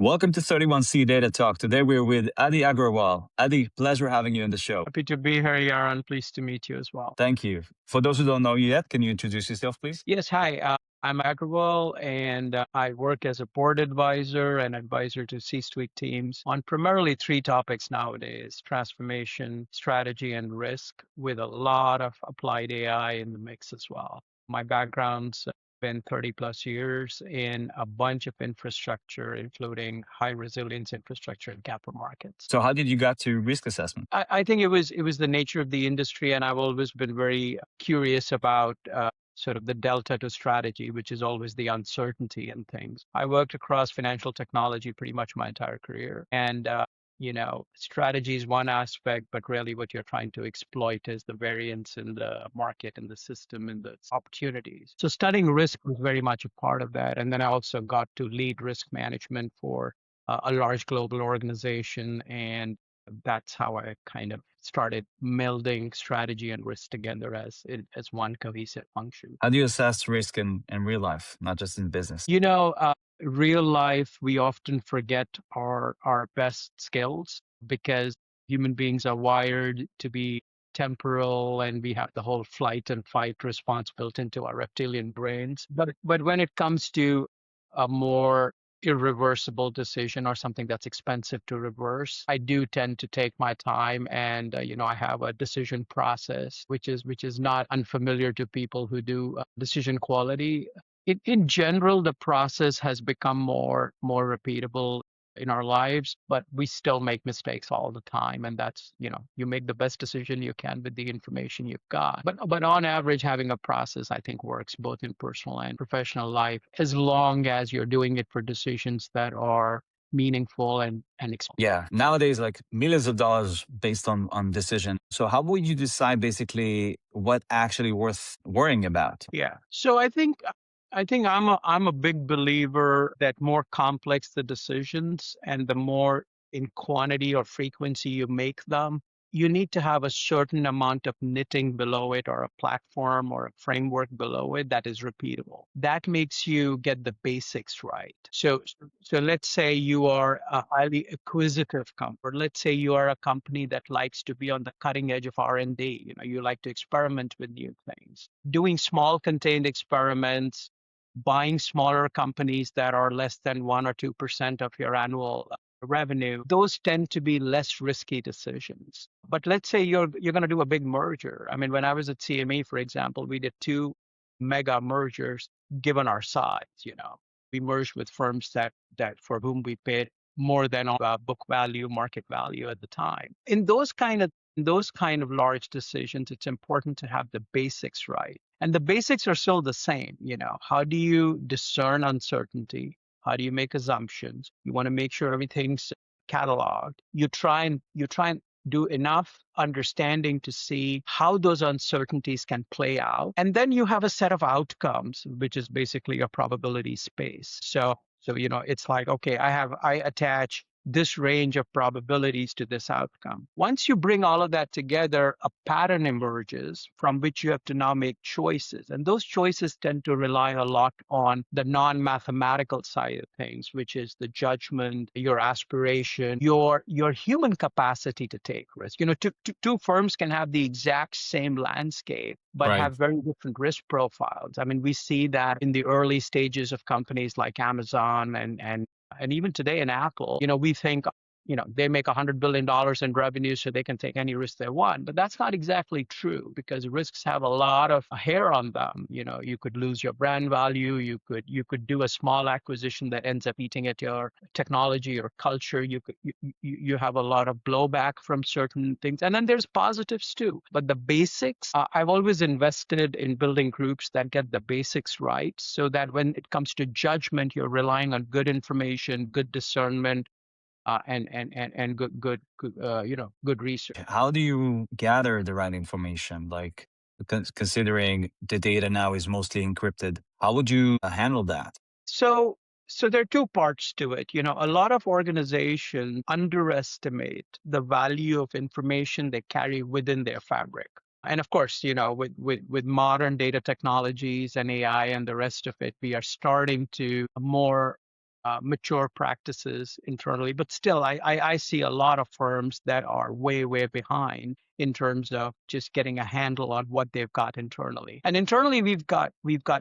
Welcome to 31C Data Talk. Today we're with Adi Agrawal. Adi, pleasure having you on the show. Happy to be here, Yaron. Pleased to meet you as well. Thank you. For those who don't know you yet, can you introduce yourself, please? Yes, hi. I'm Agrawal, and I work as a board advisor and advisor to C-suite teams on primarily three topics nowadays: transformation, strategy, and risk, with a lot of applied AI in the mix as well. My background's been 30 plus years in a bunch of infrastructure, including high resilience infrastructure and capital markets. So how did you get to risk assessment? I think it was the nature of the industry, and I've always been very curious about sort of the delta to strategy, which is always the uncertainty in things. I worked across financial technology pretty much my entire career, and strategy is one aspect, but really what you're trying to exploit is the variance in the market and the system and the opportunities. So studying risk was very much a part of that, and then I also got to lead risk management for a large global organization, and that's how I kind of started melding strategy and risk together as one cohesive function. How do you assess risk in real life, not just in business? Real life, we often forget our best skills because human beings are wired to be temporal, and we have the whole flight and fight response built into our reptilian brains. But when it comes to a more irreversible decision or something that's expensive to reverse, I do tend to take my time, and I have a decision process which is not unfamiliar to people who do decision quality. In general, the process has become more repeatable in our lives, but we still make mistakes all the time, and that's you make the best decision you can with the information you've got. But on average, having a process, I think, works both in personal and professional life, as long as you're doing it for decisions that are meaningful and Yeah, nowadays, like millions of dollars based on decision. So how would you decide basically what actually worth worrying about? Yeah. So I think I'm a big believer that more complex the decisions and the more in quantity or frequency you make them, you need to have a certain amount of knitting below it, or a platform or a framework below it that is repeatable. That makes you get the basics right. So let's say you are a highly acquisitive company, or let's say you are a company that likes to be on the cutting edge of R&D. You like to experiment with new things. Doing small contained experiments, buying smaller companies that are less than 1 or 2% of your annual revenue, those tend to be less risky decisions. But let's say you're going to do a big merger. I mean, when I was at CME, for example, we did 2 mega mergers given our size. We merged with firms that for whom we paid more than book value, market value at the time. In those kind of large decisions, it's important to have the basics right. And the basics are still the same. How do you discern uncertainty? How do you make assumptions? You want to make sure everything's cataloged. You try and do enough understanding to see how those uncertainties can play out. And then you have a set of outcomes, which is basically a probability space. So it's like, okay, I attach this range of probabilities to this outcome. Once you bring all of that together, a pattern emerges from which you have to now make choices. And those choices tend to rely a lot on the non-mathematical side of things, which is the judgment, your aspiration, your human capacity to take risk. Two firms can have the exact same landscape, but Right. have very different risk profiles. I mean, we see that in the early stages of companies like Amazon and even today in Apple. We think, they make $100 billion in revenue, so they can take any risk they want. But that's not exactly true, because risks have a lot of hair on them. You could lose your brand value. You could do a small acquisition that ends up eating at your technology or culture. You have a lot of blowback from certain things. And then there's positives too. But the basics, I've always invested in building groups that get the basics right, so that when it comes to judgment, you're relying on good information, good discernment, and good research. How do you gather the right information? Like considering the data now is mostly encrypted, how would you handle that? So there are 2 parts to it. A lot of organizations underestimate the value of information they carry within their fabric. And of course, with modern data technologies and AI and the rest of it, we are starting to more mature practices internally. But still, I see a lot of firms that are way, way behind in terms of just getting a handle on what they've got internally. And internally, we've got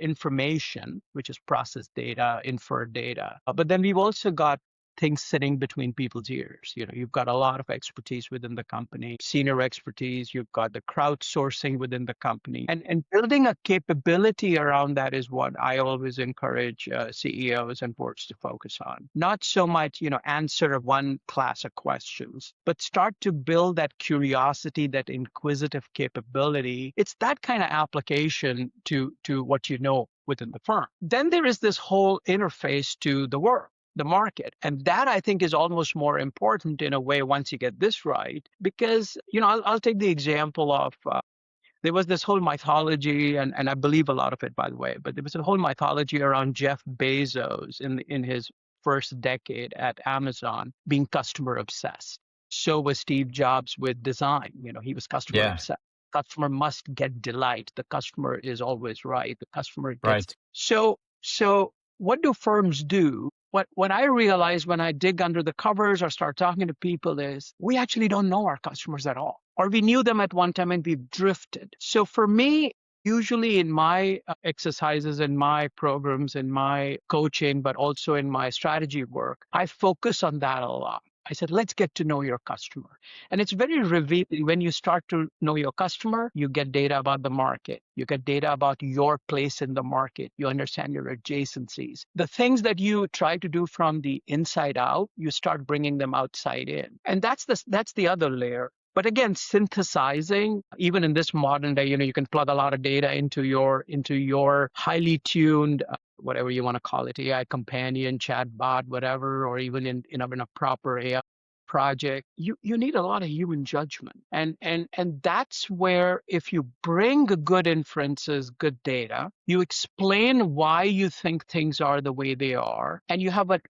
information, which is process data, inferred data. But then we've also got things sitting between people's ears. You've got a lot of expertise within the company, senior expertise, you've got the crowdsourcing within the company. And building a capability around that is what I always encourage CEOs and boards to focus on. Not so much, answer one class of questions, but start to build that curiosity, that inquisitive capability. It's that kind of application to what you know within the firm. Then there is this whole interface to the world, the market. And that I think is almost more important in a way once you get this right, because, I'll take the example of, there was this whole mythology, and I believe a lot of it, by the way, but there was a whole mythology around Jeff Bezos in his first decade at Amazon being customer obsessed. So was Steve Jobs with design. He was customer Yeah. obsessed. Customer must get delight. The customer is always right. The customer gets Right. so what do firms do? What I realize when I dig under the covers or start talking to people is we actually don't know our customers at all, or we knew them at one time and we've drifted. So for me, usually in my exercises, in my programs, in my coaching, but also in my strategy work, I focus on that a lot. I said, let's get to know your customer. And it's very revealing. When you start to know your customer, you get data about the market. You get data about your place in the market. You understand your adjacencies. The things that you try to do from the inside out, you start bringing them outside in. And that's the other layer. But again, synthesizing, even in this modern day, you can plug a lot of data into your highly tuned, whatever you want to call it, AI companion, chatbot, whatever, or even in a proper AI project. You need a lot of human judgment, and that's where, if you bring good inferences, good data, you explain why you think things are the way they are, and you have a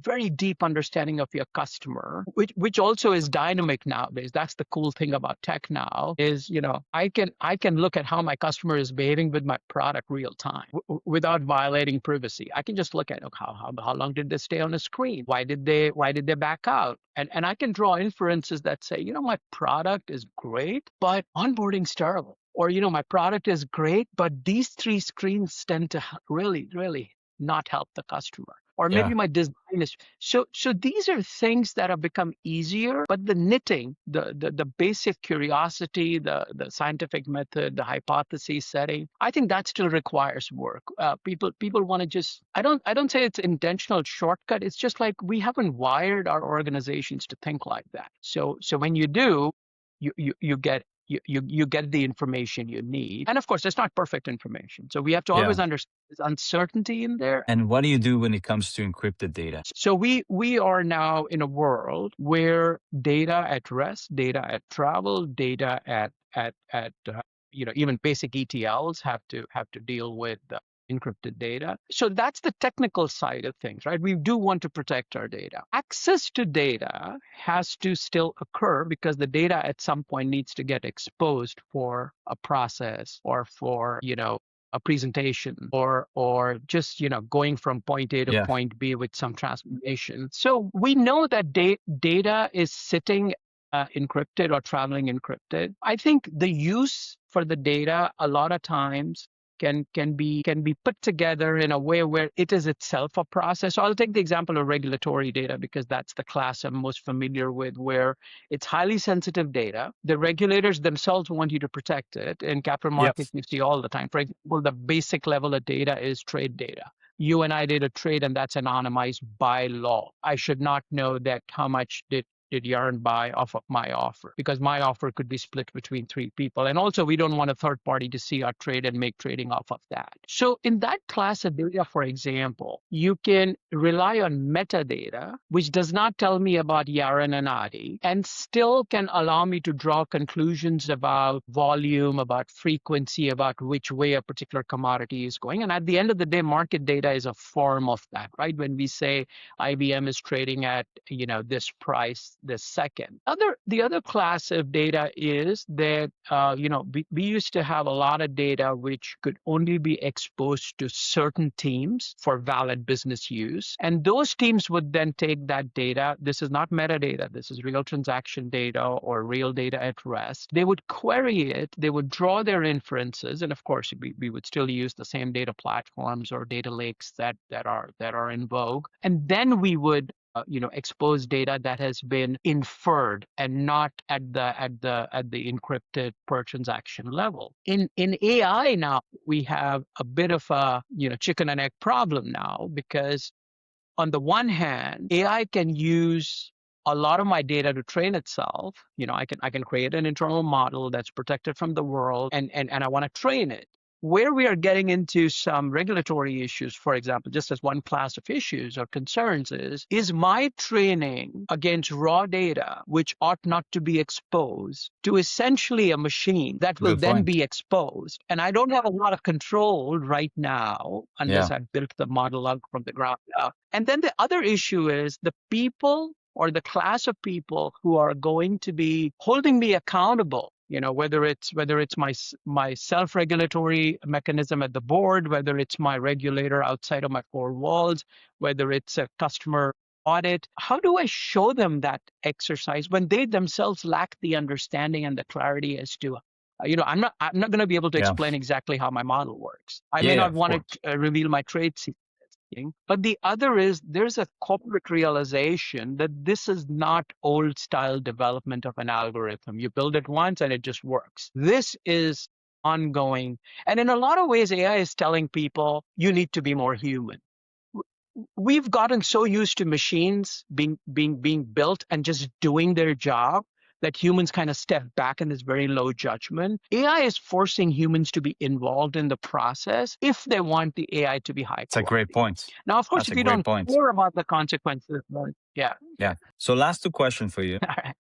very deep understanding of your customer, which also is dynamic nowadays. That's the cool thing about tech now is, I can look at how my customer is behaving with my product real time without violating privacy. I can just look at how long did they stay on the screen? Why did they back out? And I can draw inferences that say, my product is great, but onboarding's terrible. Or, my product is great, but these three screens tend to really, really not help the customer. Or maybe Yeah. my design is so these are things that have become easier, but the knitting, the basic curiosity, the scientific method, the hypothesis setting, I think that still requires work. People want to just, I don't say it's intentional shortcut. It's just like we haven't wired our organizations to think like that. So when you do, you get you get the information you need. And of course, it's not perfect information. So we have to Yeah. always understand there's uncertainty in there. And what do you do when it comes to encrypted data? So we are now in a world where data at rest, data at travel, data at even basic ETLs have to deal with encrypted data. So that's the technical side of things, right? We do want to protect our data. Access to data has to still occur because the data at some point needs to get exposed for a process or for, a presentation or just, going from point A to Yeah. point B with some transformation. So we know that data is sitting encrypted or traveling encrypted. I think the use for the data a lot of times can be put together in a way where it is itself a process. So I'll take the example of regulatory data because that's the class I'm most familiar with, where it's highly sensitive data. The regulators themselves want you to protect it. In capital markets, you see all the time. For example, the basic level of data is trade data. You and I did a trade, and that's anonymized by law. I should not know that how much did Yarn buy off of my offer, because my offer could be split between three people. And also, we don't want a third party to see our trade and make trading off of that. So in that class of data, for example, you can rely on metadata, which does not tell me about Yaron and Adi, and still can allow me to draw conclusions about volume, about frequency, about which way a particular commodity is going. And at the end of the day, market data is a form of that, right? When we say IBM is trading at, this price, the second. The other class of data is that we used to have a lot of data which could only be exposed to certain teams for valid business use, and those teams would then take that data. This is not metadata. This is real transaction data or real data at rest. They would query it. They would draw their inferences, and of course, we would still use the same data platforms or data lakes that are in vogue, and then we would expose data that has been inferred and not at the encrypted per transaction level. In AI now, we have a bit of a chicken and egg problem now, because on the one hand, AI can use a lot of my data to train itself. I can create an internal model that's protected from the world, and I want to train it. Where we are getting into some regulatory issues, for example, just as one class of issues or concerns is my training against raw data, which ought not to be exposed to essentially a machine that will Good then point. be exposed. And I don't have a lot of control right now Yeah. unless I built the model out from the ground up. And then the other issue is the people or the class of people who are going to be holding me accountable, whether it's my self-regulatory mechanism at the board, whether it's my regulator outside of my four walls, whether it's a customer audit. How do I show them that exercise when they themselves lack the understanding and the clarity as to I'm not going to be able to Yeah. explain exactly how my model works. I Yeah. may Yeah. not Of want course. to reveal my trade secret. But the other is there's a corporate realization that this is not old style development of an algorithm. You build it once and it just works. This is ongoing. And in a lot of ways, AI is telling people you need to be more human. We've gotten so used to machines being built and just doing their job that humans kind of step back in this very low judgment. AI is forcing humans to be involved in the process if they want the AI to be high It's a great quality. point. Now, of course, That's if a you great don't point. care about the consequences, well, yeah, Yeah. So last two questions for you. all right,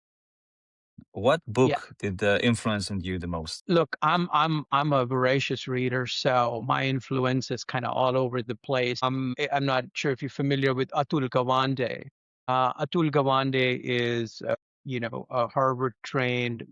What yeah. book did influence on you the most? Look, I'm a voracious reader, so my influence is kind of all over the place. I'm not sure if you're familiar with Atul Gawande. Atul Gawande is a Harvard trained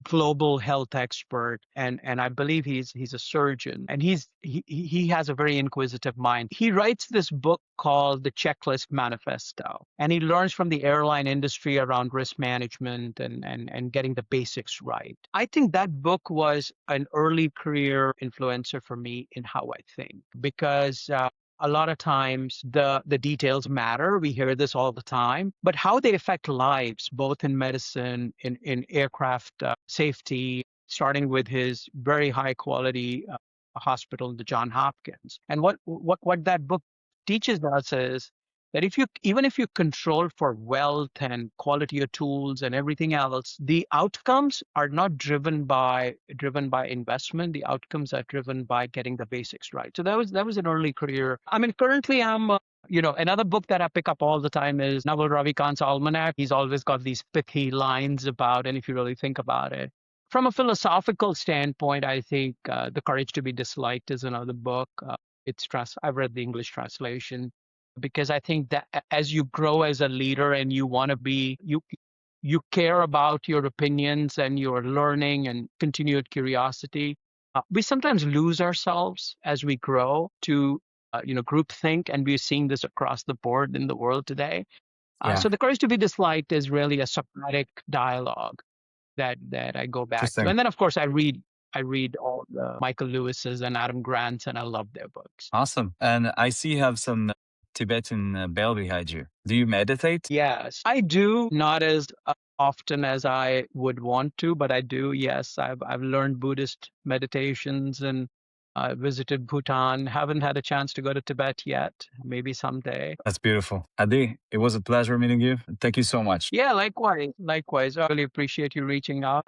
global health expert, and I believe he's a surgeon, and he has a very inquisitive mind. He writes this book called The Checklist Manifesto, and he learns from the airline industry around risk management and getting the basics right. I think that book was an early career influencer for me in how I think, because a lot of times the details matter. We hear this all the time, but how they affect lives, both in medicine, in aircraft safety, starting with his very high quality hospital, the John Hopkins. And what that book teaches us is that even if you control for wealth and quality of tools and everything else, the outcomes are not driven by investment. The outcomes are driven by getting the basics right. So that was an early career. I mean, currently I'm another book that I pick up all the time is Naval Ravikant's Almanac. He's always got these pithy lines about, and if you really think about it, from a philosophical standpoint, I think The Courage to be Disliked is another book. I've read the English translation, because I think that as you grow as a leader and you want to be, you care about your opinions and your learning and continued curiosity. We sometimes lose ourselves as we grow to groupthink, and we're seeing this across the board in the world today. Yeah. So The Courage to be Disliked is really a Socratic dialogue that I go back to. Interesting. And then of course I read all the Michael Lewis's and Adam Grant's, and I love their books. Awesome. And I see you have some Tibetan bell behind you. Do you meditate? Yes, I do, not as often as I would want to, but I do. Yes, I've learned Buddhist meditations and visited Bhutan. Haven't had a chance to go to Tibet yet. Maybe someday. That's beautiful. Adi, it was a pleasure meeting you. Thank you so much. Yeah, likewise. Likewise. I really appreciate you reaching out.